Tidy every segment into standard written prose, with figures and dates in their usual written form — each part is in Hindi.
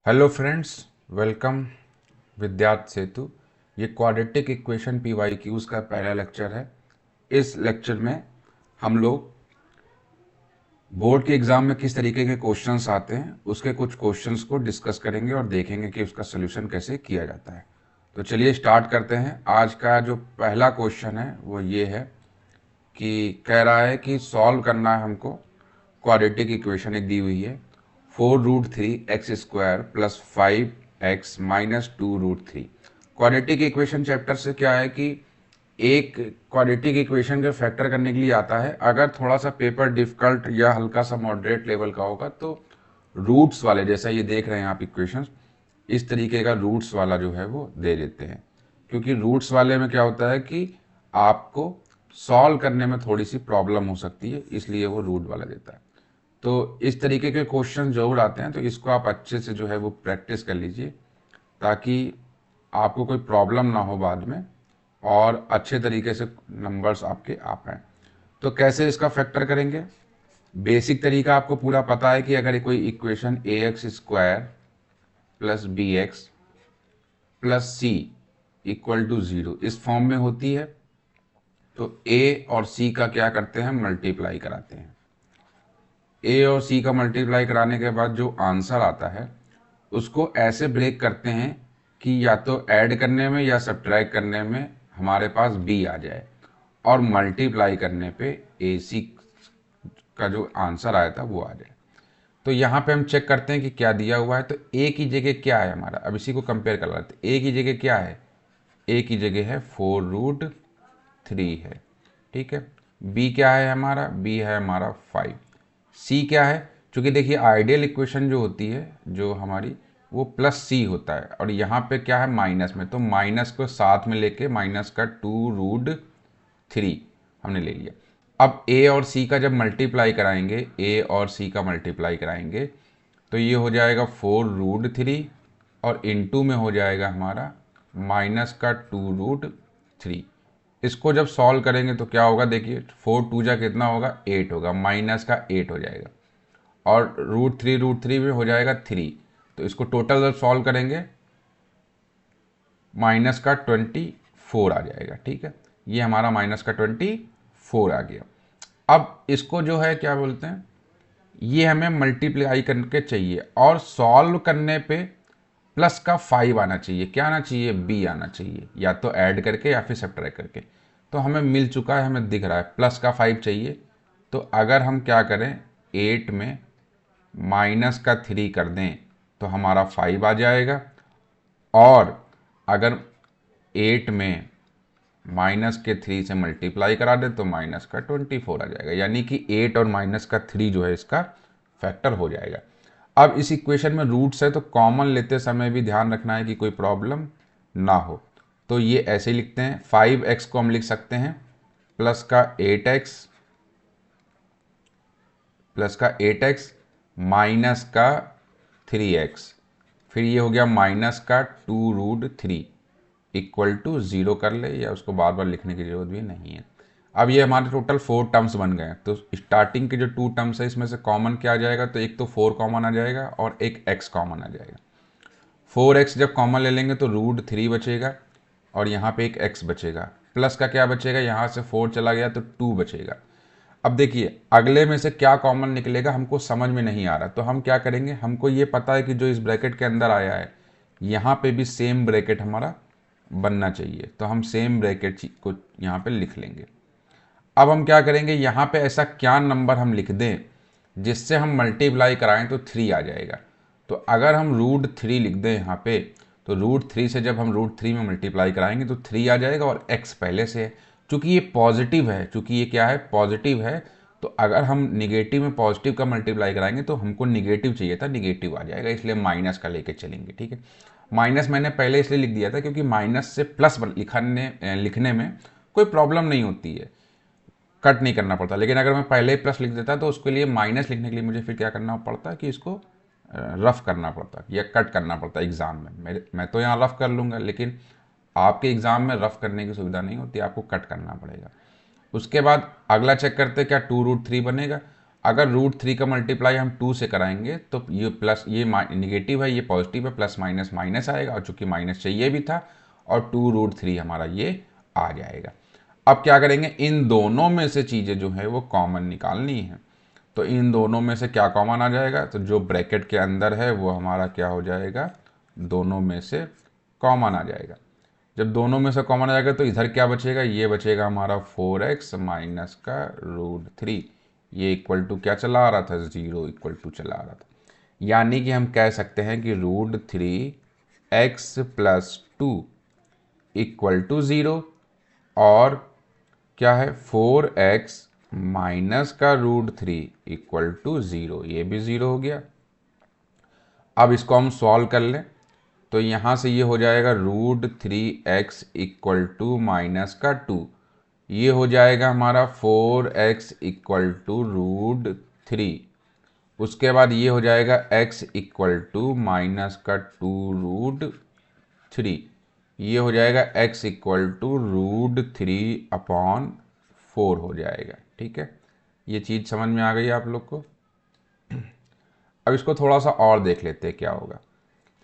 हेलो फ्रेंड्स, वेलकम विद्यार्थ सेतु। ये क्वाड्रेटिक इक्वेशन PYQs का पहला लेक्चर है। इस लेक्चर में हम लोग बोर्ड के एग्ज़ाम में किस तरीके के क्वेश्चंस आते हैं उसके कुछ क्वेश्चंस को डिस्कस करेंगे और देखेंगे कि उसका सोल्यूशन कैसे किया जाता है। तो चलिए स्टार्ट करते हैं। आज का जो पहला क्वेश्चन है वो ये है कि कह रहा है कि सॉल्व करना है हमको। क्वाड्रेटिक इक्वेशन एक दी हुई है, 4√3x² plus 5x-2√3। Quadratic equation chapter से क्या है कि एक क्वाड्रेटिक इक्वेशन के फैक्टर करने के लिए आता है। अगर थोड़ा सा पेपर डिफिकल्ट या हल्का सा मॉडरेट लेवल का होगा तो रूट्स वाले, जैसा ये देख रहे हैं आप इक्वेशन, इस तरीके का रूट्स वाला जो है वो दे देते हैं। क्योंकि रूट्स वाले में क्या होता है कि आपको सॉल्व करने में थोड़ी सी प्रॉब्लम हो सकती है, इसलिए वो रूट वाला देता है। तो इस तरीके के क्वेश्चन जरूर आते हैं, तो इसको आप अच्छे से जो है वो प्रैक्टिस कर लीजिए ताकि आपको कोई प्रॉब्लम ना हो बाद में और अच्छे तरीके से नंबर्स आपके आ पाए। तो कैसे इसका फैक्टर करेंगे? बेसिक तरीका आपको पूरा पता है कि अगर कोई equation ax² plus bx plus c equal to 0 इस फॉर्म में होती है तो a और c का क्या करते हैं, मल्टीप्लाई कराते हैं। ए और सी का मल्टीप्लाई कराने के बाद जो आंसर आता है उसको ऐसे ब्रेक करते हैं कि या तो ऐड करने में या सब्ट्रैक्ट करने में हमारे पास बी आ जाए और मल्टीप्लाई करने पे ए सी का जो आंसर आया था वो आ जाए। तो यहाँ पे हम चेक करते हैं कि क्या दिया हुआ है। तो ए की जगह क्या है हमारा, अब इसी को कंपेयर कर लेते हैं। ए की जगह क्या है? ए की जगह है 4√3 है, ठीक है। बी क्या है हमारा? बी है हमारा 5। सी क्या है? चूंकि देखिए आइडियल इक्वेशन जो होती है जो हमारी, वो प्लस सी होता है और यहाँ पे क्या है, माइनस में। तो माइनस को साथ में लेके माइनस का 2√3 हमने ले लिया। अब ए और सी का जब मल्टीप्लाई कराएंगे, ए और सी का मल्टीप्लाई कराएंगे तो ये हो जाएगा 4√3 और इनटू में हो जाएगा हमारा माइनस का 2√3। इसको जब सॉल्व करेंगे तो क्या होगा, देखिए 4 2 कितना होगा, 8 होगा, माइनस का 8 हो जाएगा और √3 में हो जाएगा 3। तो इसको टोटल जब सॉल्व करेंगे माइनस का 24 आ जाएगा, ठीक है। ये हमारा माइनस का 24 आ गया। अब इसको जो है क्या बोलते हैं, ये हमें मल्टीप्लाई करके चाहिए और सॉल्व करने पे प्लस का 5 आना चाहिए। क्या आना चाहिए? बी आना चाहिए, या तो ऐड करके या फिर सब्ट्रैक्ट करके। तो हमें मिल चुका है, हमें दिख रहा है प्लस का 5 चाहिए। तो अगर हम क्या करें, 8 में माइनस का 3 कर दें तो हमारा 5 आ जाएगा। और अगर 8 में माइनस के 3 से मल्टीप्लाई करा दें तो माइनस का 24 आ जाएगा। यानी कि 8 और माइनस का 3 जो है इसका फैक्टर हो जाएगा। अब इस इक्वेशन में रूट्स है तो कॉमन लेते समय भी ध्यान रखना है कि कोई प्रॉब्लम ना हो। तो ये ऐसे लिखते हैं, 5x को हम लिख सकते हैं प्लस का 8x माइनस का 3x, फिर ये हो गया माइनस का 2√3 इक्वल टू 0 कर ले, या उसको बार बार लिखने की जरूरत भी नहीं है। अब ये हमारे टोटल 4 टर्म्स बन गए। तो स्टार्टिंग के जो 2 टर्म्स है इसमें से कॉमन क्या आ जाएगा, तो एक तो 4 कॉमन आ जाएगा और एक x कॉमन आ जाएगा। 4x जब कॉमन ले लेंगे तो √3 बचेगा और यहाँ पे एक x बचेगा। प्लस का क्या बचेगा, यहाँ से 4 चला गया तो 2 बचेगा। अब देखिए अगले में से क्या कॉमन निकलेगा हमको समझ में नहीं आ रहा, तो हम क्या करेंगे, हमको ये पता है कि जो इस ब्रैकेट के अंदर आया है यहाँ पे भी सेम ब्रैकेट हमारा बनना चाहिए, तो हम सेम ब्रैकेट को यहाँ पे लिख लेंगे। अब हम क्या करेंगे, यहाँ पे ऐसा क्या नंबर हम लिख दें जिससे हम मल्टीप्लाई कराएं तो 3 आ जाएगा। तो अगर हम √3 लिख दें यहाँ पे, तो √3 से जब हम √3 में मल्टीप्लाई कराएंगे तो 3 आ जाएगा और x पहले से है। चूंकि ये पॉजिटिव है, चूंकि ये क्या है, पॉजिटिव है, तो अगर हम निगेटिव में पॉजिटिव का मल्टीप्लाई कराएंगे तो हमको निगेटिव चाहिए था, निगेटिव आ जाएगा, इसलिए माइनस का लेके चलेंगे, ठीक है। माइनस मैंने पहले इसलिए लिख दिया था क्योंकि माइनस से प्लस लिखने में कोई प्रॉब्लम नहीं होती है, कट नहीं करना पड़ता। लेकिन अगर मैं पहले ही प्लस लिख देता तो उसके लिए माइनस लिखने के लिए मुझे फिर क्या करना पड़ता कि इसको रफ करना पड़ता या कट करना पड़ता एग्ज़ाम में। मैं तो यहाँ रफ कर लूँगा, लेकिन आपके एग्ज़ाम में रफ करने की सुविधा नहीं होती, आपको कट करना पड़ेगा। उसके बाद अगला चेक करते क्या 2√3 बनेगा। अगर √3 का मल्टीप्लाई हम 2 से कराएंगे तो ये प्लस, ये निगेटिव है, ये पॉजिटिव है, प्लस माइनस माइनस आएगा, और चूंकि माइनस चाहिए भी था, और 2√3 हमारा ये आ जाएगा। अब क्या करेंगे, इन दोनों में से चीज़ें जो है वो कॉमन निकालनी है। तो इन दोनों में से क्या कॉमन आ जाएगा, तो जो ब्रैकेट के अंदर है वो हमारा क्या हो जाएगा, दोनों में से कॉमन आ जाएगा। जब दोनों में से कॉमन आ जाएगा तो इधर क्या बचेगा, ये बचेगा हमारा 4x माइनस का √3, ये इक्वल टू क्या चला आ रहा था, 0 इक्वल टू चला आ रहा था। यानी कि हम कह सकते हैं कि √3x + 2 इक्वल टू 0, और क्या है, 4x माइनस का √3 इक्वल टू 0, ये भी 0 हो गया। अब इसको हम सॉल्व कर लें तो यहाँ से ये हो जाएगा √3x इक्वल टू माइनस का 2, ये हो जाएगा हमारा 4x इक्वल टू √3। उसके बाद ये हो जाएगा x इक्वल टू माइनस का 2√3, ये हो जाएगा x इक्वल टू √3/4 हो जाएगा। ठीक है, ये चीज़ समझ में आ गई आप लोग को। अब इसको थोड़ा सा और देख लेते हैं क्या होगा।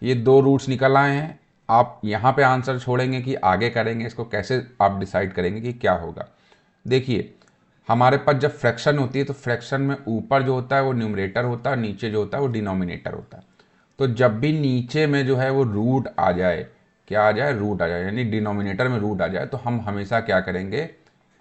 ये 2 रूट्स निकल आए हैं, आप यहाँ पे आंसर छोड़ेंगे कि आगे करेंगे, इसको कैसे आप डिसाइड करेंगे कि क्या होगा। देखिए, हमारे पास जब फ्रैक्शन होती है तो फ्रैक्शन में ऊपर जो होता है वो न्यूमरेटर होता है, नीचे जो होता है वो डिनोमिनेटर होता है। तो जब भी नीचे में जो है वो रूट आ जाए, क्या आ जाए, रूट आ जाए, यानी डिनोमिनेटर में रूट आ जाए, तो हम हमेशा क्या करेंगे,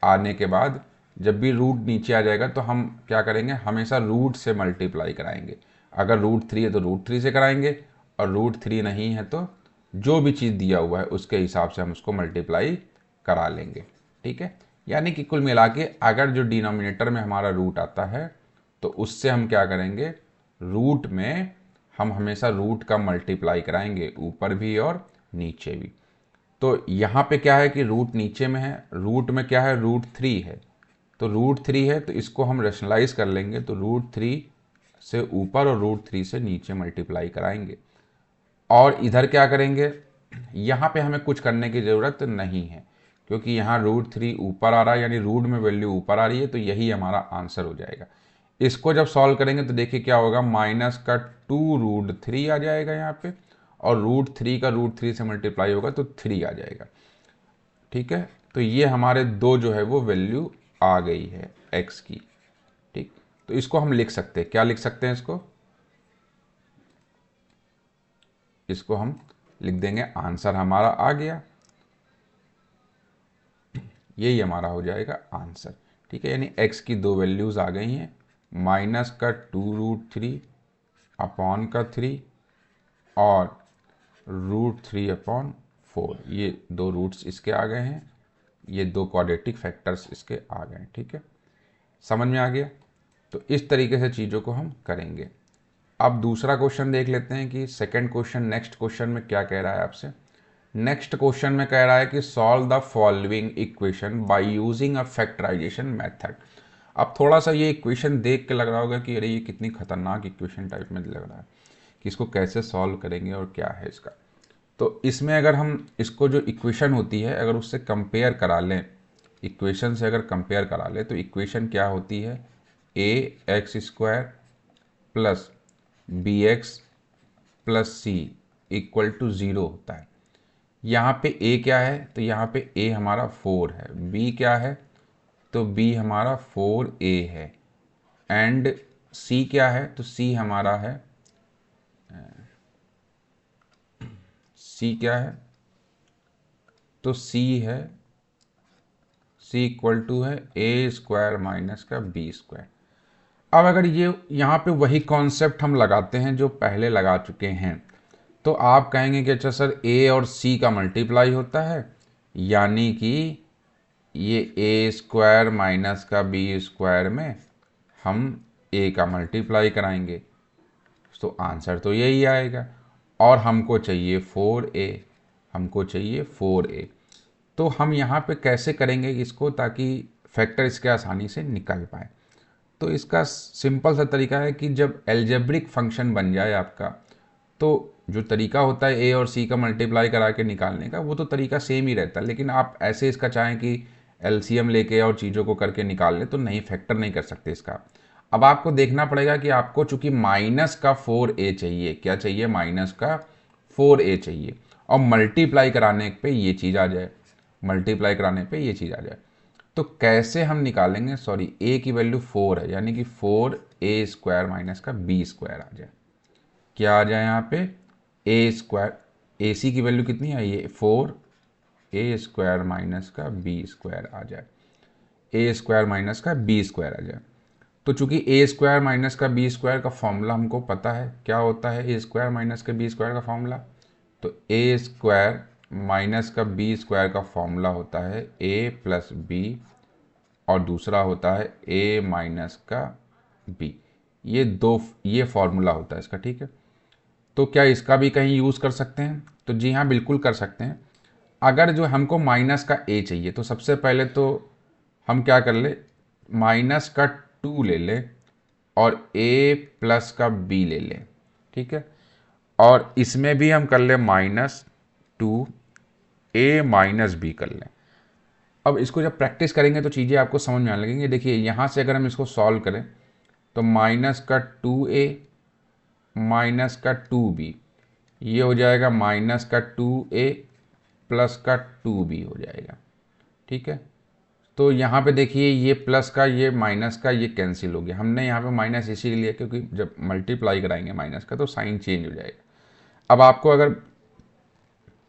आने के बाद जब भी रूट नीचे आ जाएगा तो हम क्या करेंगे, हमेशा रूट से मल्टीप्लाई कराएंगे। अगर √3 है तो √3 से कराएंगे, और √3 नहीं है तो जो भी चीज़ दिया हुआ है उसके हिसाब से हम उसको मल्टीप्लाई करा लेंगे। ठीक है, यानी कि कुल मिला के अगर जो डिनोमिनेटर में हमारा रूट आता है तो उससे हम क्या करेंगे, रूट में हम हमेशा रूट का मल्टीप्लाई कराएंगे, ऊपर भी और नीचे भी। तो यहाँ पे क्या है कि रूट नीचे में है, रूट में क्या है, √3 है, तो √3 है तो इसको हम रेशनलाइज कर लेंगे, तो √3 से ऊपर और √3 से नीचे मल्टीप्लाई कराएंगे। और इधर क्या करेंगे, यहाँ पे हमें कुछ करने की ज़रूरत नहीं है, क्योंकि यहाँ √3 ऊपर आ रहा है, यानी रूट में वैल्यू ऊपर आ रही है, तो यही हमारा आंसर हो जाएगा। इसको जब सॉल्व करेंगे तो देखिए क्या होगा, माइनस का 2√3 आ जाएगा यहाँ पे, और √3 का √3 से मल्टीप्लाई होगा तो 3 आ जाएगा। ठीक है, तो ये हमारे दो जो है वो वैल्यू आ गई है x की। ठीक, तो इसको हम लिख सकते हैं, क्या लिख सकते हैं इसको हम लिख देंगे, आंसर हमारा आ गया, यही हमारा हो जाएगा आंसर। ठीक है, यानी x की दो वैल्यूज़ आ गई हैं, माइनस का 2√3 अपॉन का 3 और √3/4, ये दो रूट्स इसके आ गए हैं, ये दो क्वाड्रेटिक फैक्टर्स इसके आ गए हैं। ठीक है, समझ में आ गया। तो इस तरीके से चीज़ों को हम करेंगे। अब दूसरा क्वेश्चन देख लेते हैं कि सेकंड क्वेश्चन, नेक्स्ट क्वेश्चन में क्या कह रहा है आपसे। नेक्स्ट क्वेश्चन में कह रहा है कि solve the following equation by using a factorization method. अब थोड़ा सा ये इक्वेशन देख के लग रहा होगा कि अरे ये कितनी खतरनाक इक्वेशन टाइप में लग रहा है, कि इसको कैसे सॉल्व करेंगे और क्या है इसका। तो इसमें अगर हम इसको जो इक्वेशन होती है अगर उससे कंपेयर करा लें, इक्वेशन से अगर कंपेयर करा लें तो इक्वेशन क्या होती है, ax² plus bx plus c equal to 0 होता है। यहाँ पे a क्या है, तो यहाँ पे a हमारा 4 है, b क्या है, तो b हमारा 4a है, एंड c क्या है, तो c हमारा है, c क्या है, तो c है, c इक्वल टू है a² माइनस का b²। अब अगर ये यहाँ पे वही कॉन्सेप्ट हम लगाते हैं जो पहले लगा चुके हैं, तो आप कहेंगे कि अच्छा सर a और c का मल्टीप्लाई होता है, यानी कि ये a² माइनस का b² में हम a का मल्टीप्लाई कराएंगे, तो आंसर तो यही आएगा। और हमको चाहिए 4a, हमको चाहिए 4a। तो हम यहाँ पे कैसे करेंगे इसको ताकि फैक्टर इसके आसानी से निकल पाए। तो इसका सिंपल सा तरीका है कि जब एल्जेब्रिक फंक्शन बन जाए आपका, तो जो तरीका होता है a और c का मल्टीप्लाई करा के निकालने का, वो तो तरीका सेम ही रहता है, लेकिन आप ऐसे इसका चाहें कि एलसीएम लेके और चीज़ों को करके निकाल लें तो नहीं, फैक्टर नहीं कर सकते इसका। अब आपको देखना पड़ेगा कि आपको चूंकि माइनस का 4a चाहिए, क्या चाहिए, माइनस का 4a चाहिए, और मल्टीप्लाई कराने पे ये चीज़ आ जाए, मल्टीप्लाई कराने पे ये चीज़ आ जाए। तो कैसे हम निकालेंगे, सॉरी a की वैल्यू 4 है, यानी कि 4a² माइनस का b² आ जाए। क्या आ जाए यहाँ पे, a², ac की वैल्यू कितनी है, ये 4a² माइनस का b² आ जाए, a² माइनस का b² आ जाए। तो चूंकि a² माइनस का b² का फॉर्मूला हमको पता है, क्या होता है a² माइनस का b² का फॉर्मूला, तो a² माइनस का b² का फॉर्मूला होता है a प्लस b, और दूसरा होता है a माइनस का b। ये फॉर्मूला होता है इसका, ठीक है। तो क्या इसका भी कहीं यूज़ कर सकते हैं, तो जी हाँ बिल्कुल कर सकते हैं। अगर जो हमको माइनस का a चाहिए, तो सबसे पहले तो हम क्या कर ले, माइनस का 2 ले ले और a प्लस का b ले ले, ठीक है। और इसमें भी हम कर ले -2 a माइनस b कर लें। अब इसको जब प्रैक्टिस करेंगे तो चीज़ें आपको समझ में आने लगेंगी। देखिए यहाँ से अगर हम इसको सॉल्व करें तो माइनस का 2a माइनस का 2b, ये हो जाएगा माइनस का 2a प्लस का 2b हो जाएगा, ठीक है। तो यहाँ पे देखिए ये प्लस का ये माइनस का ये कैंसिल हो गया। हमने यहाँ पे माइनस इसीलिए लिया क्योंकि जब मल्टीप्लाई कराएंगे माइनस का तो साइन चेंज हो जाएगा। अब आपको अगर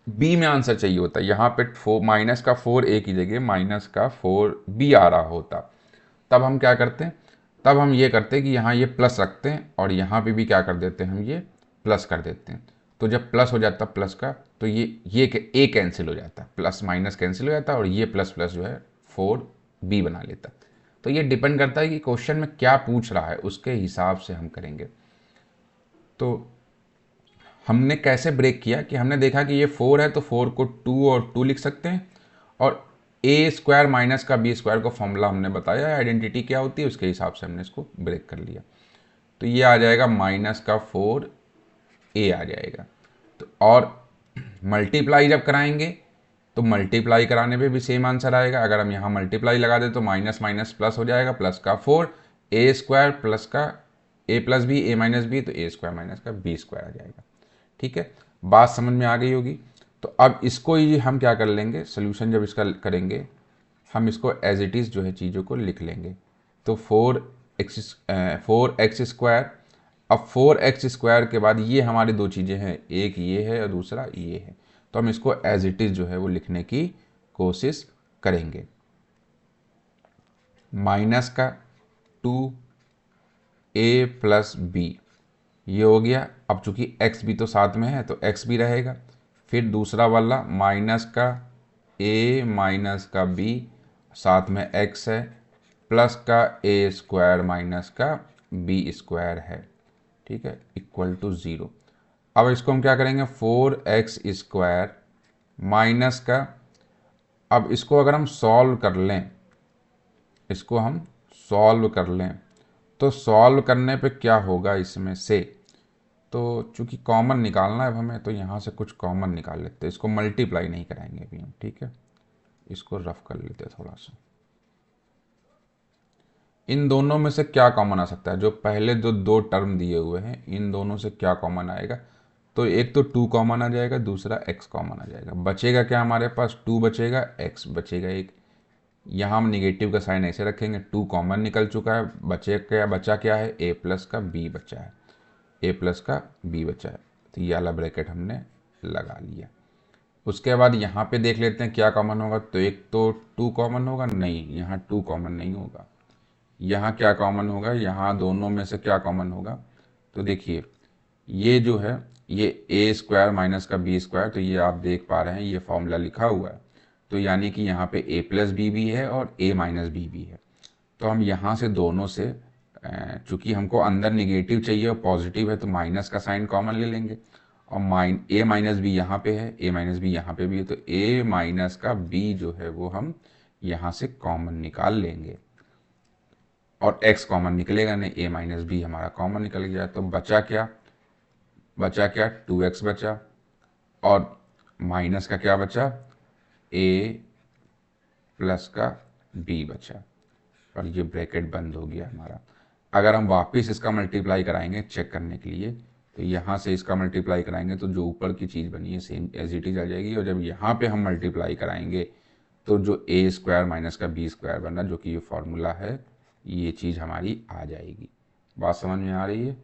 बी में आंसर चाहिए होता, यहाँ पे माइनस का 4a की जगह माइनस का 4b आ रहा होता, तब हम क्या करते हैं, तब हम ये करते हैं कि यहाँ ये प्लस रखते हैं और यहाँ पे भी क्या कर देते हैं, हम ये प्लस कर देते हैं। तो जब प्लस हो जाता प्लस का, तो ये ए कैंसिल हो जाता, प्लस माइनस कैंसिल हो जाता और ये प्लस प्लस जो है 4b बना लेता। तो ये डिपेंड करता है कि क्वेश्चन में क्या पूछ रहा है, उसके हिसाब से हम करेंगे। तो हमने कैसे ब्रेक किया कि हमने देखा कि ये 4 है तो 4 को 2 और 2 लिख सकते हैं, और a² माइनस का b² को फॉर्मूला हमने बताया, आइडेंटिटी क्या होती है उसके हिसाब से हमने इसको ब्रेक कर लिया। तो ये आ जाएगा माइनस का 4a आ जाएगा। तो और मल्टीप्लाई जब कराएंगे तो मल्टीप्लाई कराने पे भी सेम आंसर आएगा। अगर हम यहाँ मल्टीप्लाई लगा दें तो माइनस माइनस प्लस हो जाएगा, प्लस का 4 a² प्लस का a plus b a minus b, तो a² माइनस का b² आ जाएगा, ठीक है। बात समझ में आ गई होगी। तो अब इसको ही हम क्या कर लेंगे, सोल्यूशन जब इसका करेंगे हम इसको एज इट इज़ जो है चीज़ों को लिख लेंगे। तो 4x², अब 4x² के बाद ये हमारी दो चीज़ें हैं, एक ये है और दूसरा ये है, तो हम इसको एज इट इज़ जो है वो लिखने की कोशिश करेंगे। माइनस का 2a प्लस b, ये हो गया। अब चूंकि x भी तो साथ में है तो x भी रहेगा। फिर दूसरा वाला माइनस का a माइनस का b, साथ में x है, प्लस का a² माइनस का b² है, ठीक है, इक्वल टू 0। अब इसको हम क्या करेंगे, 4x² माइनस का, अब इसको अगर हम सॉल्व कर लें, इसको हम सॉल्व कर लें तो सॉल्व करने पे क्या होगा इसमें से, तो चूंकि कॉमन निकालना है अब हमें, तो यहाँ से कुछ कॉमन निकाल लेते हैं। इसको मल्टीप्लाई नहीं कराएंगे अभी हम, ठीक है, इसको रफ कर लेते हैं थोड़ा सा। इन दोनों में से क्या कॉमन आ सकता है, जो पहले जो दो टर्म दिए हुए हैं इन दोनों से क्या कॉमन आएगा, तो एक तो 2 कॉमन आ जाएगा, दूसरा x कॉमन आ जाएगा। बचेगा क्या हमारे पास, 2 बचेगा, x बचेगा एक। यहाँ हम निगेटिव का साइन ऐसे रखेंगे, 2 कॉमन निकल चुका है, बचा क्या है, a प्लस का b बचा है, a प्लस का b बचा है। तो ये वाला ब्रैकेट हमने लगा लिया। उसके बाद यहाँ पे देख लेते हैं क्या कॉमन होगा, तो एक तो 2 कॉमन होगा, नहीं यहाँ 2 कॉमन नहीं होगा। यहाँ क्या कॉमन होगा, यहाँ दोनों में से क्या कॉमन होगा, तो देखिए ये जो है ये a² माइनस का b², तो ये आप देख पा रहे हैं ये फॉर्मूला लिखा हुआ है, तो यानी कि यहाँ पे a प्लस बी भी है और a माइनस बी भी है। तो हम यहाँ से दोनों से, चूंकि हमको अंदर निगेटिव चाहिए और पॉजिटिव है, तो माइनस का साइन कॉमन ले लेंगे, और a माइनस बी यहाँ पे है, a माइनस बी यहाँ पे भी है, तो a माइनस का b जो है वो हम यहाँ से कॉमन निकाल लेंगे, और x कॉमन निकलेगा नहीं, a माइनस बी हमारा कॉमन निकल गया। तो बचा क्या, 2x बचा, और माइनस का क्या बचा, a प्लस का b बचा, और ये ब्रैकेट बंद हो गया हमारा। अगर हम वापस इसका मल्टीप्लाई कराएंगे चेक करने के लिए, तो यहाँ से इसका मल्टीप्लाई कराएंगे तो जो ऊपर की चीज़ बनी है सेम एज इट इज आ जाएगी, और जब यहाँ पे हम मल्टीप्लाई कराएंगे तो जो ए स्क्वायर माइनस का बी स्क्वायर बन रहा है, जो कि ये फॉर्मूला है, ये चीज़ हमारी आ जाएगी। बात समझ में आ रही है?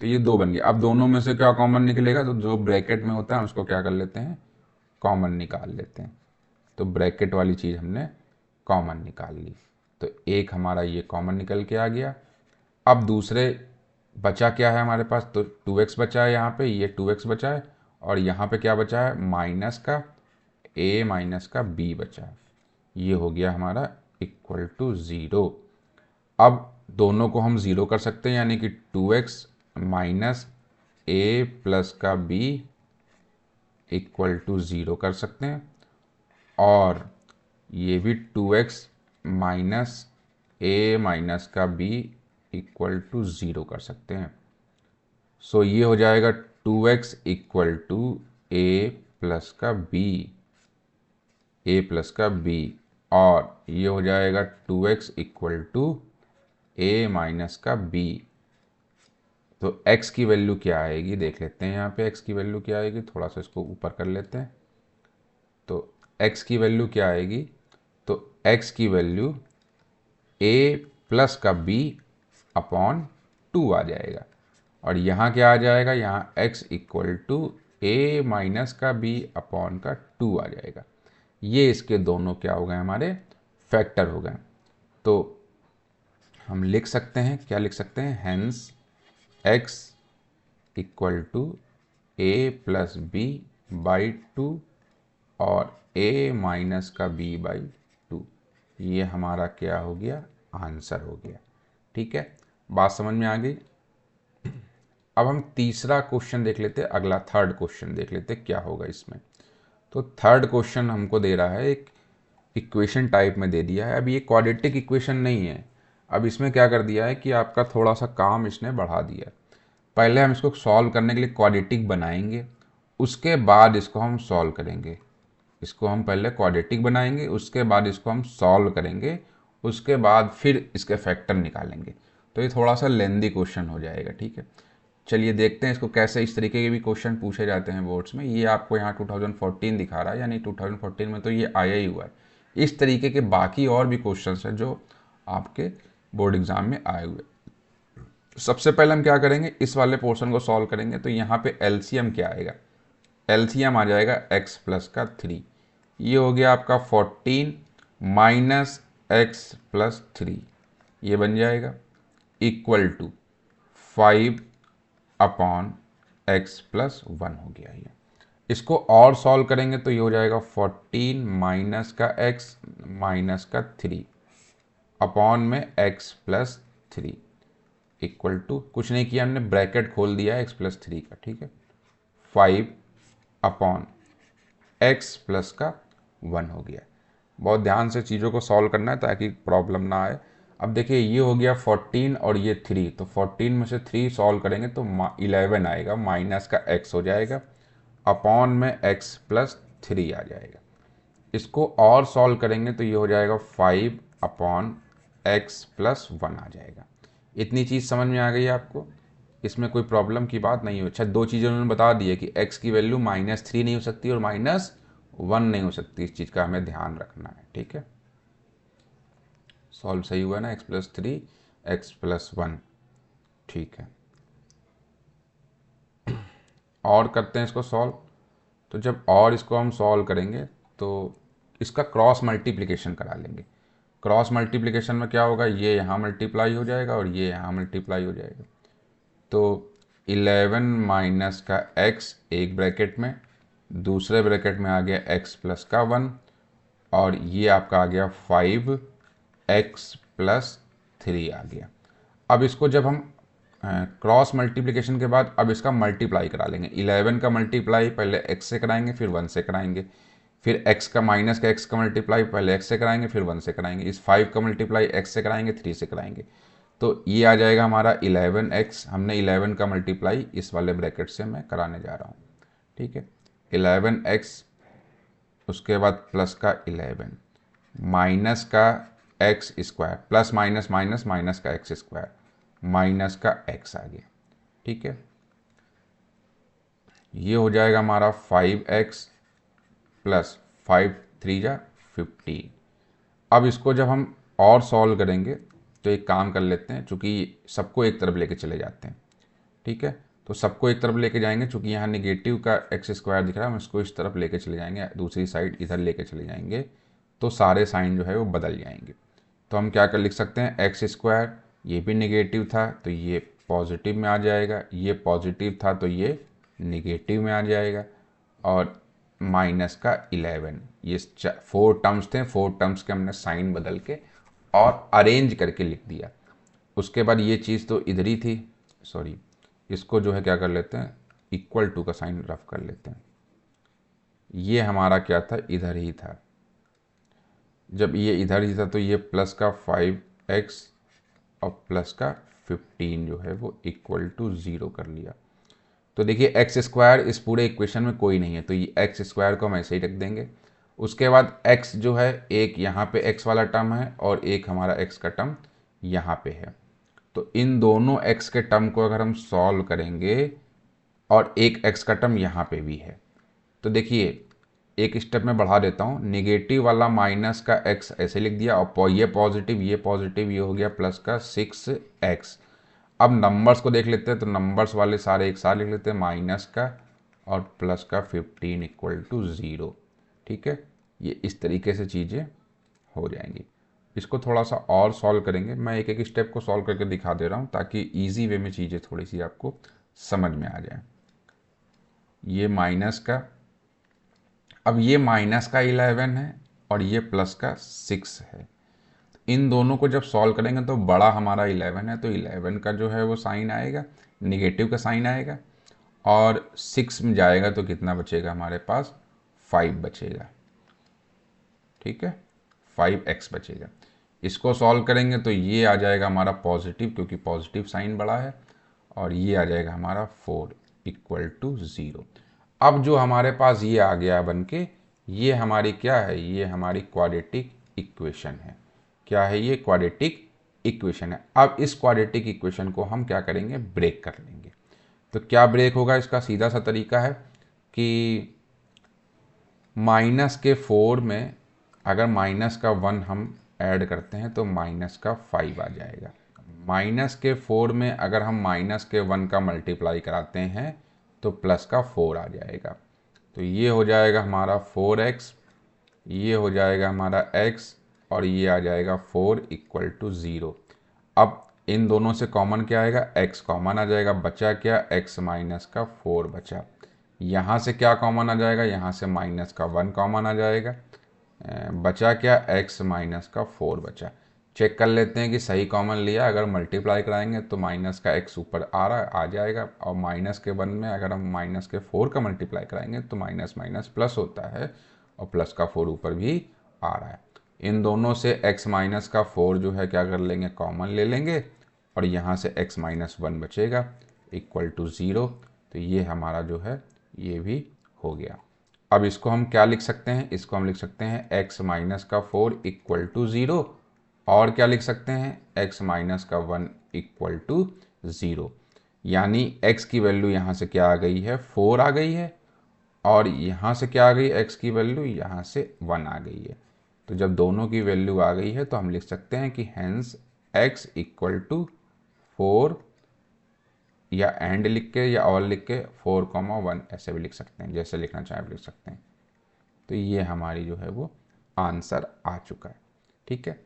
तो ये दो बन गया। अब दोनों में से क्या कॉमन निकलेगा, तो जो ब्रैकेट में होता है उसको क्या कर लेते हैं, कॉमन निकाल लेते हैं। तो ब्रैकेट वाली चीज़ हमने कॉमन निकाल ली, तो एक हमारा ये कॉमन निकल के आ गया। अब दूसरे बचा क्या है हमारे पास, तो 2x बचा है यहाँ पे, ये 2x बचा है, और यहाँ पे क्या बचा है, माइनस का a माइनस का b बचा है। ये हो गया हमारा इक्वल टू 0। अब दोनों को हम ज़ीरो कर सकते हैं, यानी कि 2x माइनस ए प्लस का b इक्वल टू 0 कर सकते हैं, और ये भी 2x माइनस ए माइनस का b इक्वल टू 0 कर सकते हैं। सो ये हो जाएगा 2x equal to a plus का b, ए प्लस का b, और ये हो जाएगा 2x equal to a minus का b। तो x की वैल्यू क्या आएगी देख लेते हैं, यहाँ पे x की वैल्यू क्या आएगी, थोड़ा सा इसको ऊपर कर लेते हैं। तो x की वैल्यू क्या आएगी, तो x की वैल्यू a प्लस का b अपॉन 2 आ जाएगा, और यहाँ क्या आ जाएगा, यहाँ x equal to a minus का b अपॉन का 2 आ जाएगा। ये इसके दोनों क्या हो गए, हमारे फैक्टर हो गए। तो हम लिख सकते हैं, क्या लिख सकते हैं, hence x equal to a plus b by 2 और a माइनस का b बाई 2। ये हमारा क्या हो गया, आंसर हो गया। ठीक है, बात समझ में आ गई। अब हम तीसरा क्वेश्चन देख लेते हैं, अगला थर्ड क्वेश्चन देख लेते हैं क्या होगा इसमें। तो थर्ड क्वेश्चन हमको दे रहा है, एक इक्वेशन टाइप में दे दिया है। अब ये क्वाड्रेटिक इक्वेशन नहीं है, अब इसमें क्या कर दिया है कि आपका थोड़ा सा काम इसने बढ़ा दिया है। पहले हम इसको सॉल्व करने के लिए क्वाड्रेटिक बनाएंगे, उसके बाद इसको हम सॉल्व करेंगे। इसको हम पहले क्वाड्रेटिक बनाएंगे, उसके बाद इसको हम सॉल्व करेंगे, उसके बाद फिर इसके फैक्टर निकालेंगे। तो ये थोड़ा सा लेंदी क्वेश्चन हो जाएगा। ठीक है, चलिए देखते हैं इसको कैसे, इस तरीके के भी क्वेश्चन पूछे जाते हैं बोर्ड्स में। ये आपको यहाँ 2014 दिखा रहा है, यानी 2014 में तो ये आया ही हुआ है। इस तरीके के बाकी और भी क्वेश्चंस हैं जो आपके बोर्ड एग्जाम में आए हुए। सबसे पहले हम क्या करेंगे, इस वाले पोर्शन को सॉल्व करेंगे। तो यहाँ पे एलसीएम क्या आएगा, एलसीएम आ जाएगा x प्लस का 3। ये हो गया आपका 14 माइनस एक्स प्लस 3, ये बन जाएगा equal to 5 upon x plus 1 हो गया। ये इसको और सॉल्व करेंगे तो ये हो जाएगा 14 माइनस का x माइनस का 3 अपॉन में x प्लस 3 इक्वल टू, कुछ नहीं किया हमने, ब्रैकेट खोल दिया है x प्लस 3 का। ठीक है, 5 अपॉन x प्लस का 1 हो गया। बहुत ध्यान से चीज़ों को सॉल्व करना है ताकि प्रॉब्लम ना आए। अब देखिए ये हो गया 14 और ये 3, तो 14 में से 3 सॉल्व करेंगे तो 11 आएगा, माइनस का x हो जाएगा, अपॉन में x प्लस 3 आ जाएगा। इसको और सॉल्व करेंगे तो ये हो जाएगा 5 अपॉन x प्लस 1 आ जाएगा। इतनी चीज़ समझ में आ गई है आपको, इसमें कोई प्रॉब्लम की बात नहीं हो। अच्छा, दो चीज़ें उन्होंने बता दी है कि x की वैल्यू -3 नहीं हो सकती और -1 नहीं हो सकती, इस चीज़ का हमें ध्यान रखना है। ठीक है, सॉल्व सही हुआ ना, x प्लस 3 x प्लस 1। ठीक है, और करते हैं इसको सॉल्व। तो जब और इसको हम सॉल्व करेंगे तो इसका क्रॉस मल्टीप्लिकेशन करा लेंगे। क्रॉस मल्टीप्लिकेशन में क्या होगा, ये यहाँ मल्टीप्लाई हो जाएगा और ये यहाँ मल्टीप्लाई हो जाएगा। तो 11 माइनस का x एक ब्रैकेट में, दूसरे ब्रैकेट में आ गया x प्लस का 1, और ये आपका आ गया 5x प्लस 3 आ गया। अब इसको जब हम क्रॉस मल्टीप्लिकेशन के बाद अब इसका मल्टीप्लाई करा लेंगे। 11 का मल्टीप्लाई पहले x से कराएंगे फिर 1 से कराएंगे, फिर x का माइनस का x का मल्टीप्लाई पहले x से कराएंगे फिर 1 से कराएंगे, इस 5 का मल्टीप्लाई x से कराएंगे 3 से कराएंगे। तो ये आ जाएगा हमारा 11x। हमने 11 का मल्टीप्लाई इस वाले ब्रैकेट से मैं कराने जा रहा हूँ। ठीक है, 11x, उसके बाद प्लस का 11 माइनस का x square plus minus minus minus का एक्स स्क्वायर माइनस का एक्स आ गया, ठीक है। ये हो जाएगा हमारा 5x प्लस 5 3 जा 15। अब इसको जब हम और सॉल्व करेंगे तो एक काम कर लेते हैं, चूँकि सबको एक तरफ लेके चले जाते हैं, ठीक है। तो सबको एक तरफ लेके जाएंगे, चूँकि यहाँ निगेटिव का एक्स स्क्वायर दिख रहा है, हम इसको इस तरफ लेके चले जाएंगे, दूसरी साइड इधर लेके चले जाएंगे, तो सारे साइन जो है वो बदल जाएंगे। तो हम क्या कर लिख सकते हैं, एक्स स्क्वायर ये भी निगेटिव था तो ये पॉजिटिव में आ जाएगा, ये पॉजिटिव था तो ये निगेटिव में आ जाएगा, और माइनस का 11, ये 4 टर्म्स थे, 4 टर्म्स के हमने साइन बदल के और अरेंज करके लिख दिया। उसके बाद ये चीज़ तो इधर ही थी, सॉरी इसको जो है क्या कर लेते हैं, इक्वल टू का साइन रफ कर लेते हैं। ये हमारा क्या था, इधर ही था। जब ये इधर ही था तो ये प्लस का 5x और प्लस का 15 जो है वो इक्वल टू 0 कर लिया। तो देखिए एक्स स्क्वायर इस पूरे इक्वेशन में कोई नहीं है, तो ये एक्स स्क्वायर को हम ऐसे ही रख देंगे। उसके बाद x जो है, एक यहाँ पे x वाला टर्म है और एक हमारा x का टर्म यहाँ पे है। तो इन दोनों x के टर्म को अगर हम सॉल्व करेंगे, और एक x का टर्म यहाँ पे भी है, तो देखिए एक स्टेप में बढ़ा देता हूँ, निगेटिव वाला माइनस का x ऐसे लिख दिया, और ये पॉजिटिव ये हो गया प्लस का 6x। अब नंबर्स को देख लेते हैं, तो नंबर्स वाले सारे एक साथ लिख लेते हैं, माइनस का और प्लस का 15 इक्वल टू 0, ठीक है। ये इस तरीके से चीज़ें हो जाएंगी। इसको थोड़ा सा और सॉल्व करेंगे, मैं एक एक स्टेप को सॉल्व करके दिखा दे रहा हूँ ताकि ईजी वे में चीज़ें थोड़ी सी आपको समझ में आ जाए। ये माइनस का, अब ये माइनस का 11 है और ये प्लस का 6 है। इन दोनों को जब सॉल्व करेंगे तो बड़ा हमारा 11 है, तो 11 का जो है वो साइन आएगा, निगेटिव का साइन आएगा, और 6 में जाएगा तो कितना बचेगा हमारे पास, 5 बचेगा, ठीक है, 5x बचेगा। इसको सॉल्व करेंगे तो ये आ जाएगा हमारा पॉजिटिव, क्योंकि पॉजिटिव साइन बड़ा है, और ये आ जाएगा हमारा 4 इक्वल टू 0। अब जो हमारे पास ये आ गया बन के, ये हमारी क्या है, ये हमारी क्वाड्रेटिक इक्वेशन है। क्या है ये, क्वाड्रेटिक इक्वेशन है। अब इस क्वाड्रेटिक इक्वेशन को हम क्या करेंगे, ब्रेक कर लेंगे। तो क्या ब्रेक होगा, इसका सीधा सा तरीका है कि माइनस के 4 में अगर माइनस का 1 हम ऐड करते हैं तो माइनस का 5 आ जाएगा। माइनस के 4 में अगर हम माइनस के 1 का मल्टीप्लाई कराते हैं तो प्लस का 4 आ जाएगा। तो ये हो जाएगा हमारा 4x, ये हो जाएगा हमारा x, और ये आ जाएगा 4 इक्वल टू 0। अब इन दोनों से कॉमन क्या आएगा, x कॉमन आ जाएगा, बचा क्या, x माइनस का 4 बचा। यहाँ से क्या कॉमन आ जाएगा, यहाँ से माइनस का 1 कॉमन आ जाएगा, बचा क्या, x माइनस का 4 बचा। चेक कर लेते हैं कि सही कॉमन लिया, अगर मल्टीप्लाई कराएंगे तो माइनस का x ऊपर आ जाएगा, और माइनस के 1 में अगर हम माइनस के 4 का मल्टीप्लाई कराएंगे तो माइनस माइनस प्लस होता है, और प्लस का 4 ऊपर भी आ रहा है। इन दोनों से x माइनस का 4 जो है क्या कर लेंगे, कॉमन ले लेंगे, और यहाँ से x माइनस 1 बचेगा इक्वल टू 0। तो ये हमारा जो है ये भी हो गया। अब इसको हम क्या लिख सकते हैं, इसको हम लिख सकते हैं x माइनस का 4 इक्वल टू 0, और क्या लिख सकते हैं, x माइनस का 1 इक्वल टू 0। यानी x की वैल्यू यहाँ से क्या आ गई है, 4 आ गई है, और यहाँ से क्या आ गई, x की वैल्यू यहाँ से 1 आ गई है। तो जब दोनों की वैल्यू आ गई है तो हम लिख सकते हैं कि हैंस x इक्वल टू 4, या एंड लिख के या और लिख के 4,1 ऐसे भी लिख सकते हैं, जैसे लिखना चाहे लिख सकते हैं। तो ये हमारी जो है वो आंसर आ चुका है, ठीक है।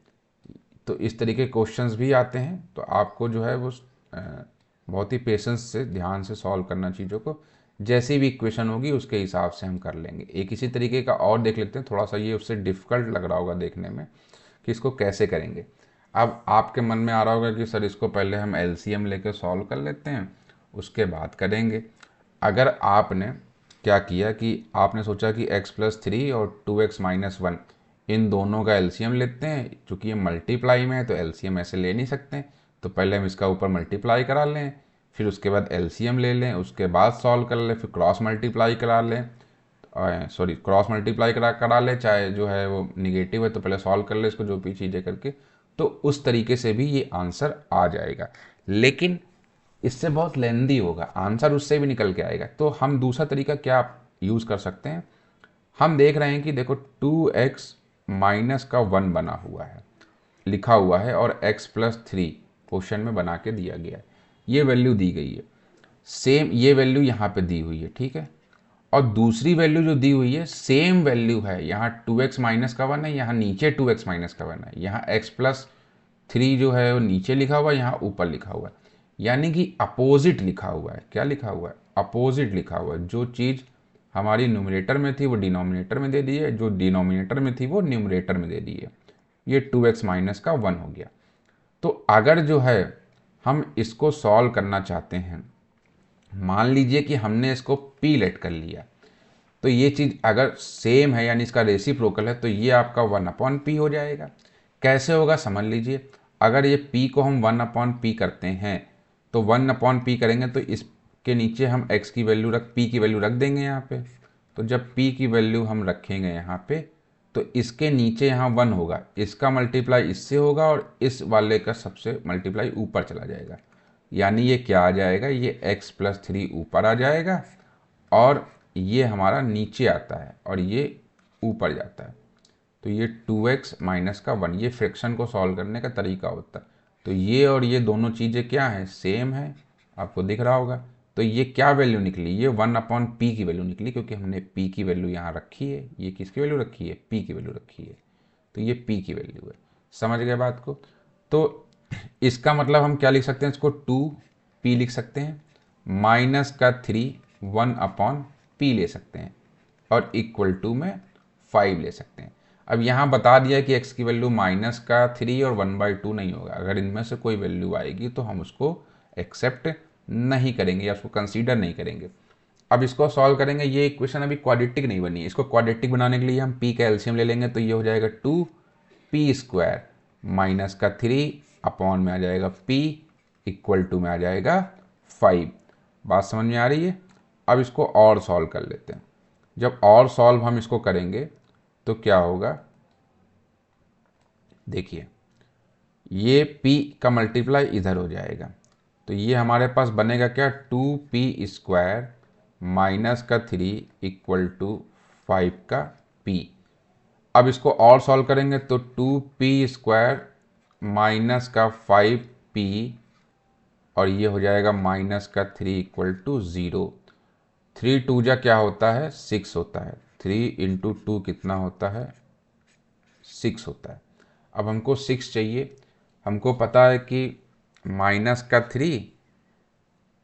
तो इस तरीके क्वेश्चंस भी आते हैं, तो आपको जो है वो बहुत ही पेशेंस से ध्यान से सॉल्व करना चीज़ों को, जैसी भी इक्वेशन होगी उसके हिसाब से हम कर लेंगे। एक इसी तरीके का और देख लेते हैं, थोड़ा सा ये उससे डिफ़िकल्ट लग रहा होगा देखने में कि इसको कैसे करेंगे। अब आपके मन में आ रहा होगा कि सर इसको पहले हम एलसीएम लेके सॉल्व कर लेते हैं, उसके बाद करेंगे। अगर आपने क्या किया कि आपने सोचा कि x प्लस 3 और 2x माइनस 1 इन दोनों का एलसीएम लेते हैं, चूँकि ये मल्टीप्लाई में है तो एलसीएम ऐसे ले नहीं सकते, तो पहले हम इसका ऊपर मल्टीप्लाई करा लें, फिर उसके बाद एलसीएम ले लें, उसके बाद सॉल्व कर लें, फिर क्रॉस मल्टीप्लाई करा लें। सॉरी क्रॉस मल्टीप्लाई करा ले, चाहे जो है वो निगेटिव है तो पहले सॉल्व कर ले इसको जो भी चीज़ें करके, तो उस तरीके से भी ये आंसर आ जाएगा। लेकिन इससे बहुत लेंदी होगा, आंसर उससे भी निकल के आएगा। तो हम दूसरा तरीका क्या यूज़ कर सकते हैं, हम देख रहे हैं कि देखो 2x माइनस का 1 बना हुआ है, लिखा हुआ है, और x प्लस 3 क्वेश्चन में बना के दिया गया है, ये वैल्यू दी गई है, सेम ये वैल्यू यहाँ पे दी हुई है, ठीक है। और दूसरी वैल्यू जो दी हुई है सेम वैल्यू है, यहाँ 2x माइनस का 1 है, यहाँ नीचे 2x माइनस का 1 है, यहाँ x प्लस 3 जो है वो नीचे लिखा हुआ है, यहाँ ऊपर लिखा हुआ है, यानी कि अपोजिट लिखा हुआ है। क्या लिखा हुआ है? अपोजिट लिखा हुआ है। जो चीज़ हमारी न्यूमरेटर में थी वो डिनोमिनेटर में दे दी है, जो डिनोमिनेटर में थी वो न्यूमरेटर में दे दी है। ये 2x माइनस का 1 हो गया। तो अगर जो है हम इसको सॉल्व करना चाहते हैं, मान लीजिए कि हमने इसको p लेट कर लिया, तो ये चीज़ अगर सेम है यानी इसका रेसिप्रोकल है, तो ये आपका 1/p हो जाएगा। कैसे होगा समझ लीजिए, अगर ये p को हम 1/p करते हैं तो 1/p करेंगे तो इसके नीचे हम x की वैल्यू p की वैल्यू रख देंगे यहाँ पे। तो जब p की वैल्यू हम रखेंगे यहाँ पे तो इसके नीचे यहाँ 1 होगा, इसका मल्टीप्लाई इससे होगा और इस वाले का सबसे मल्टीप्लाई ऊपर चला जाएगा, यानी ये क्या आ जाएगा, ये x प्लस 3 ऊपर आ जाएगा और ये हमारा नीचे आता है और ये ऊपर जाता है। तो ये 2x माइनस का 1, ये फ्रैक्शन को सॉल्व करने का तरीका होता है। तो ये और ये दोनों चीज़ें क्या हैं, सेम है, आपको दिख रहा होगा। तो ये क्या वैल्यू निकली, ये 1/p की वैल्यू निकली, क्योंकि हमने p की वैल्यू यहाँ रखी है। ये किसकी वैल्यू रखी है, p की वैल्यू रखी है, तो ये p की वैल्यू है। समझ गए बात को? तो इसका मतलब हम क्या लिख सकते हैं, इसको 2p लिख सकते हैं, माइनस का 3 1/p ले सकते हैं, और इक्वल टू में 5 ले सकते हैं। अब यहाँ बता दिया कि x की वैल्यू माइनस का 3 और 1/2 नहीं होगा। अगर इनमें से कोई वैल्यू आएगी तो हम उसको एक्सेप्ट नहीं करेंगे या उसको कंसीडर नहीं करेंगे। अब इसको सॉल्व करेंगे, ये इक्वेशन अभी क्वाड्रेटिक नहीं बनी है, इसको क्वाड्रेटिक बनाने के लिए हम p का एलसीएम ले लेंगे, तो ये हो जाएगा 2p² माइनस का 3 अपॉन में आ जाएगा p इक्वल टू में आ जाएगा 5। बात समझ में आ रही है? अब इसको और सॉल्व कर लेते हैं। जब और सॉल्व हम इसको करेंगे तो क्या होगा, देखिए ये p का मल्टीप्लाई इधर हो जाएगा, तो ये हमारे पास बनेगा क्या, 2p² माइनस का 3 इक्वल टू 5 का p। अब इसको और सॉल्व करेंगे तो 2p² माइनस का 5p और ये हो जाएगा माइनस का 3 इक्वल टू 0। 3 2 जा क्या होता है, 6 होता है। 3 इंटू 2 कितना होता है, 6 होता है। अब हमको 6 चाहिए, हमको पता है कि माइनस का 3,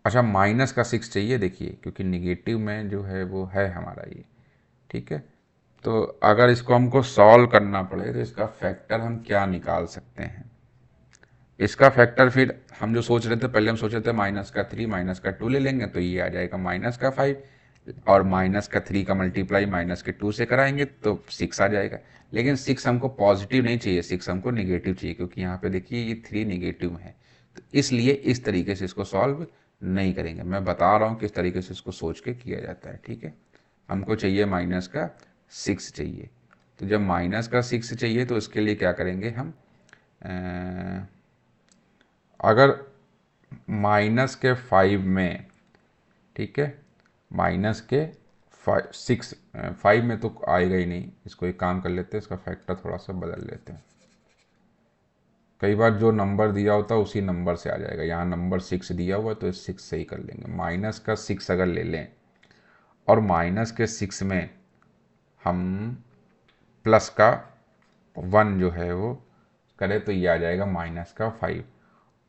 अच्छा माइनस का 6 चाहिए, देखिए क्योंकि निगेटिव में जो है वो है हमारा ये, ठीक है। तो अगर इसको हमको सॉल्व करना पड़े तो इसका फैक्टर हम क्या निकाल सकते हैं, इसका फैक्टर फिर हम जो सोच रहे थे, पहले हम सोच रहे थे माइनस का 3 माइनस का 2 ले लेंगे तो ये आ जाएगा माइनस का 5, और माइनस का 3 का मल्टीप्लाई माइनस के 2 से कराएंगे तो 6 आ जाएगा। लेकिन 6 हमको पॉजिटिव नहीं चाहिए, 6 हमको नेगेटिव चाहिए, क्योंकि यहाँ पे देखिए ये 3 नेगेटिव है, तो इसलिए इस तरीके से इसको सॉल्व नहीं करेंगे। मैं बता रहा हूँ किस तरीके से इसको सोच के किया जाता है, ठीक है। हमको चाहिए माइनस का 6 चाहिए, तो जब माइनस का 6 चाहिए तो इसके लिए क्या करेंगे हम, अगर माइनस के 5 में, ठीक है, माइनस के 5 में तो आएगा ही नहीं, इसको एक काम कर लेते हैं, इसका फैक्टर थोड़ा सा बदल लेते हैं। कई बार जो नंबर दिया होता है उसी नंबर से आ जाएगा, यहाँ नंबर 6 दिया हुआ है तो 6 से ही कर लेंगे। माइनस का 6 अगर ले लें और माइनस के 6 में हम प्लस का 1 जो है वो करें तो ये आ जाएगा माइनस का 5,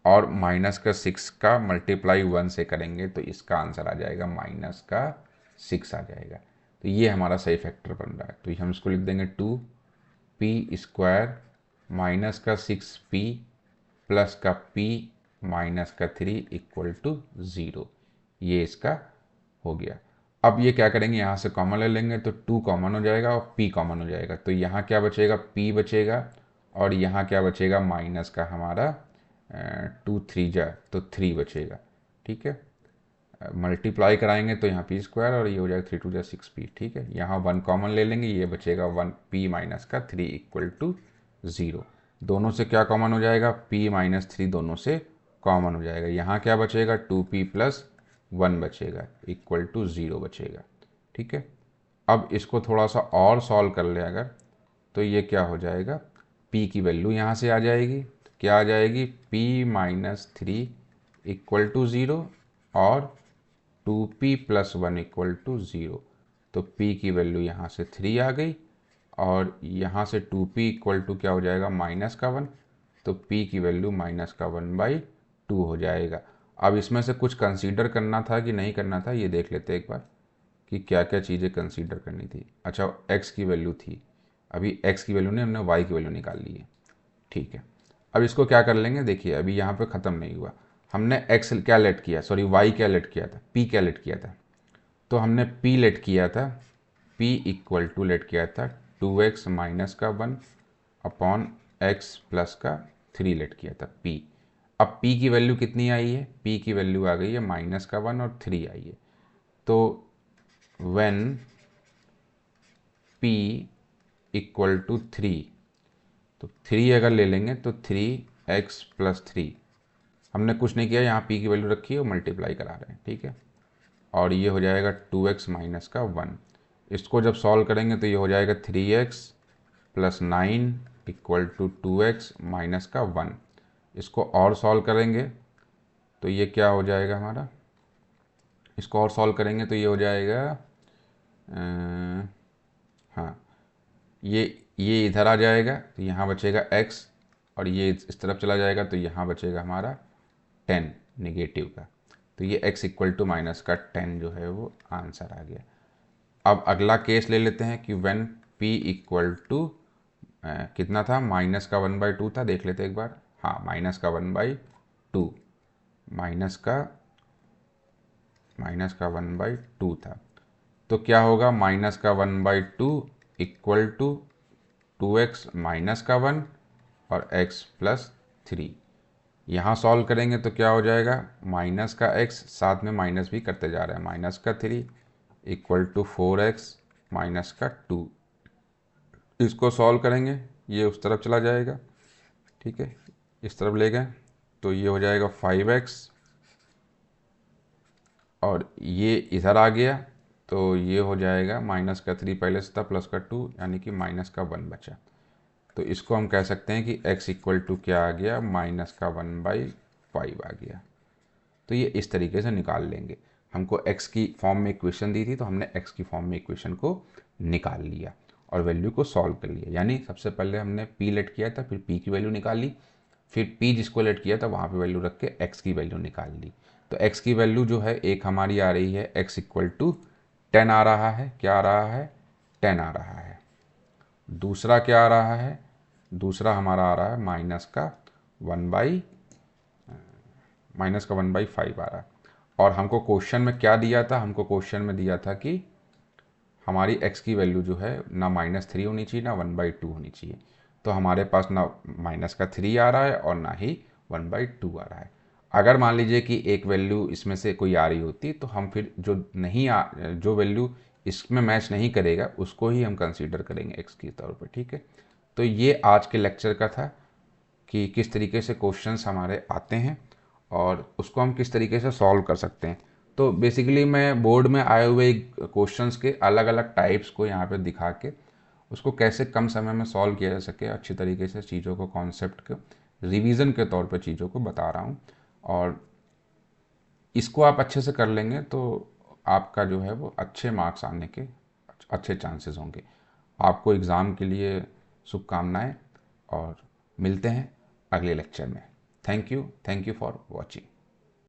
और माइनस का 6 का मल्टीप्लाई 1 से करेंगे तो इसका आंसर आ जाएगा माइनस का 6 आ जाएगा। तो ये हमारा सही फैक्टर बन रहा है, तो हम इसको लिख देंगे 2p² माइनस का 6p प्लस का p माइनस का 3 इक्वल टू 0। ये इसका हो गया। अब ये क्या करेंगे, यहाँ से कॉमन ले लेंगे तो 2 कॉमन हो जाएगा और p कॉमन हो जाएगा, तो यहाँ क्या बचेगा, p बचेगा, और यहाँ क्या बचेगा, माइनस का हमारा 2 3 जा तो 3 बचेगा, ठीक है। मल्टीप्लाई कराएंगे तो यहाँ पी स्क्वायर और ये हो जाएगा 3 टू जा 6p, ठीक है। यहाँ 1 कॉमन ले लेंगे, ये बचेगा 1p माइनस का 3 इक्वल टू 0। दोनों से क्या कॉमन हो जाएगा, p माइनस 3 दोनों से कॉमन हो जाएगा। यहाँ क्या बचेगा, 2p प्लस 1 बचेगा इक्वल टू 0 बचेगा, ठीक है। अब इसको थोड़ा सा और सॉल्व कर ले अगर, तो ये क्या हो जाएगा, p की वैल्यू यहाँ से आ जाएगी, तो क्या आ जाएगी, p माइनस 3 इक्वल टू 0 और 2p प्लस 1 इक्वल टू 0। तो p की वैल्यू यहाँ से 3 आ गई और यहाँ से 2p इक्वल टू क्या हो जाएगा, माइनस का 1। तो p की वैल्यू माइनस का 1/2 हो जाएगा। अब इसमें से कुछ कंसीडर करना था कि नहीं करना था, ये देख लेते एक बार कि क्या क्या चीज़ें कंसीडर करनी थी। अच्छा, x की वैल्यू थी, अभी x की वैल्यू नहीं, हमने y की वैल्यू निकाल ली है, ठीक है। अब इसको क्या कर लेंगे, देखिए अभी यहाँ पे ख़त्म नहीं हुआ, हमने x क्या लेट किया, सॉरी y क्या लेट किया था, p क्या लेट किया था। तो हमने p लेट किया था, p इक्वल टू लेट किया था 2x माइनस का 1 अपॉन x प्लस का 3 लेट किया था p। अब p की वैल्यू कितनी आई है, p की वैल्यू आ गई है माइनस का 1 और 3 आई है। तो व्हेन p इक्वल टू 3, तो 3 अगर ले लेंगे तो 3x प्लस 3, हमने कुछ नहीं किया, यहाँ p की वैल्यू रखी है और मल्टीप्लाई करा रहे हैं, ठीक है। और ये हो जाएगा 2x माइनस का 1। इसको जब सॉल्व करेंगे तो ये हो जाएगा 3x plus 9 equal to 2x minus का 1। इसको और सॉल्व करेंगे तो ये क्या हो जाएगा हमारा, इसको और सॉल्व करेंगे तो ये हो जाएगा हाँ, ये इधर आ जाएगा तो यहाँ बचेगा x और ये इस तरफ चला जाएगा तो यहाँ बचेगा हमारा 10 नेगेटिव का। तो ये x इक्वल टू माइनस का 10 जो है वो आंसर आ गया। अब अगला केस ले लेते हैं कि व्हेन p इक्वल टू कितना था, माइनस का 1/2 था, देख लेते हैं एक बार। हाँ, माइनस का 1/2, माइनस का 1/2 था। तो क्या होगा, माइनस का 1/2 इक्वल टू 2x माइनस का 1 और x प्लस 3। यहाँ सॉल्व करेंगे तो क्या हो जाएगा, माइनस का x साथ में माइनस भी करते जा रहे हैं, माइनस का 3 इक्वल टू 4x माइनस का 2। इसको सॉल्व करेंगे, ये उस तरफ चला जाएगा, ठीक है, इस तरफ ले गए तो ये हो जाएगा 5x और ये इधर आ गया तो ये हो जाएगा माइनस का 3 पहले से था प्लस का 2, यानी कि माइनस का 1 बचा। तो इसको हम कह सकते हैं कि x इक्वल टू क्या आ गया, माइनस का 1/5 आ गया। तो ये इस तरीके से निकाल लेंगे। हमको x की फॉर्म में इक्वेशन दी थी तो हमने x की फॉर्म में इक्वेशन को निकाल लिया और वैल्यू को सॉल्व कर लिया। यानी सबसे पहले हमने p लेट किया था, फिर p की वैल्यू निकाल ली, फिर p जिसको लेट किया था वहाँ पे वैल्यू रख के x की वैल्यू निकाल ली। तो x की वैल्यू जो है एक हमारी आ रही है x इक्वल टू 10 आ रहा है, क्या आ रहा है, 10 आ रहा है। दूसरा क्या आ रहा है, दूसरा हमारा आ रहा है माइनस का 1/5 आ रहा है। और हमको क्वेश्चन में क्या दिया था, हमको क्वेश्चन में दिया था कि हमारी x की वैल्यू जो है ना -3 होनी चाहिए ना 1/2 होनी चाहिए। तो हमारे पास ना माइनस का 3 आ रहा है और ना ही 1/2 आ रहा है। अगर मान लीजिए कि एक वैल्यू इसमें से कोई आ रही होती तो हम फिर जो वैल्यू इसमें मैच नहीं करेगा उसको ही हम कंसीडर करेंगे x के तौर पर, ठीक है। तो ये आज के लेक्चर का था कि किस तरीके से क्वेश्चंस हमारे आते हैं और उसको हम किस तरीके से सॉल्व कर सकते हैं। तो बेसिकली मैं बोर्ड में आए हुए क्वेश्चंस के अलग अलग टाइप्स को यहाँ पे दिखा के उसको कैसे कम समय में सॉल्व किया जा सके, अच्छी तरीके से चीज़ों को, कॉन्सेप्ट को रिवीजन के तौर पे चीज़ों को बता रहा हूँ। और इसको आप अच्छे से कर लेंगे तो आपका जो है वो अच्छे मार्क्स आने के अच्छे चांसेस होंगे। आपको एग्ज़ाम के लिए शुभकामनाएं और मिलते हैं अगले लेक्चर में। Thank you for watching.